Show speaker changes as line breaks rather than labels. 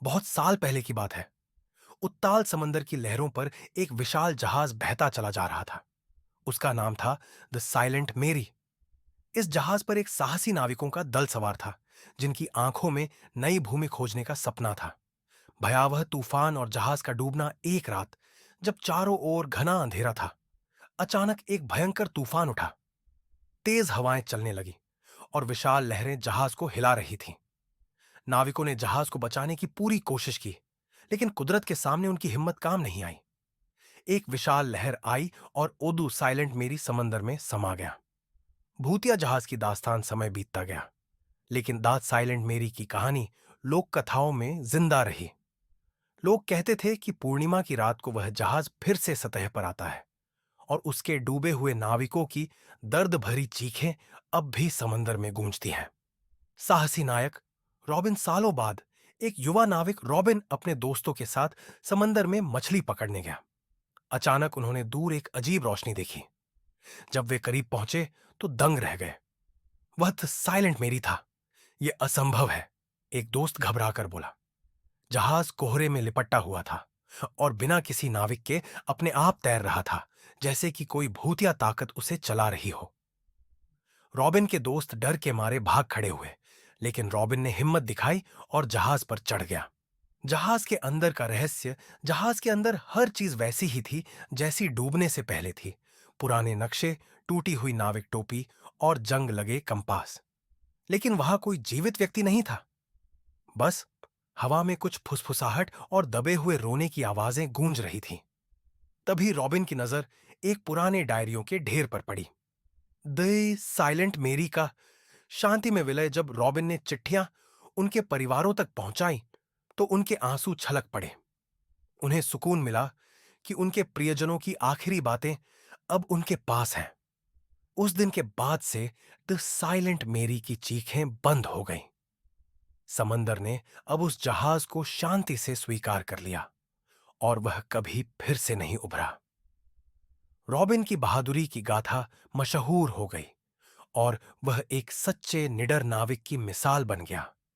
बहुत साल पहले की बात है। उत्ताल समंदर की लहरों पर एक विशाल जहाज बहता चला जा रहा था। उसका नाम था द साइलेंट मेरी। इस जहाज पर एक साहसी नाविकों का दल सवार था, जिनकी आंखों में नई भूमि खोजने का सपना था। भयावह तूफान और जहाज का डूबना एक रात, जब चारों ओर घना अंधेरा था। अचानक एक भयंकर तूफान उठा। तेज हवाएं चलने लगी और विशाल लहरें जहाज को हिला रही थीं। नाविकों ने जहाज को बचाने की पूरी कोशिश की, लेकिन कुदरत के सामने उनकी हिम्मत काम नहीं आई। एक विशाल लहर आई और ओदू साइलेंट मेरी समंदर में समा गया। भूतिया जहाज की दास्तान समय बीतता गया, लेकिन दाद साइलेंट मेरी की कहानी लोक कथाओं में जिंदा रही। लोग कहते थे कि पूर्णिमा की रात को वह जहाज फिर से सतह पर आता है और उसके डूबे हुए नाविकों की दर्द भरी चीखें अब भी समंदर में गूंजती हैं। साहसी नायक रॉबिन सालों बाद, एक युवा नाविक रॉबिन अपने दोस्तों के साथ समंदर में मछली पकड़ने गया। अचानक उन्होंने दूर एक अजीब रोशनी देखी। जब वे करीब पहुंचे तो दंग रह गए। वह तो साइलेंट मेरी था। यह असंभव है, एक दोस्त घबरा कर बोला। जहाज कोहरे में लिपटा हुआ था और बिना किसी नाविक के अपने आप तैर रहा था, जैसे कि कोई भूतिया ताकत उसे चला रही हो। रॉबिन के दोस्त डर के मारे भाग खड़े हुए, लेकिन रॉबिन ने हिम्मत दिखाई और जहाज पर चढ़ गया। जहाज के अंदर का रहस्य, जहाज के अंदर हर चीज वैसी ही थी जैसी डूबने से पहले थी। पुराने नक्शे, टूटी हुई नाविक टोपी और जंग लगे कंपास। लेकिन वहां कोई जीवित व्यक्ति नहीं था। बस हवा में कुछ फुसफुसाहट और दबे हुए रोने की आवाजें गूंज रही थीं। तभी रॉबिन की नजर एक पुराने डायरियों के ढेर पर पड़ी। द साइलेंट मेरी का शांति में विलय। जब रॉबिन ने चिट्ठियां उनके परिवारों तक पहुंचाई तो उनके आंसू छलक पड़े। उन्हें सुकून मिला कि उनके प्रियजनों की आखिरी बातें अब उनके पास हैं। उस दिन के बाद से द साइलेंट मेरी की चीखें बंद हो गईं। समंदर ने अब उस जहाज को शांति से स्वीकार कर लिया और वह कभी फिर से नहीं उभरा। रॉबिन की बहादुरी की गाथा मशहूर हो गई और वह एक सच्चे निडर नाविक की मिसाल बन गया।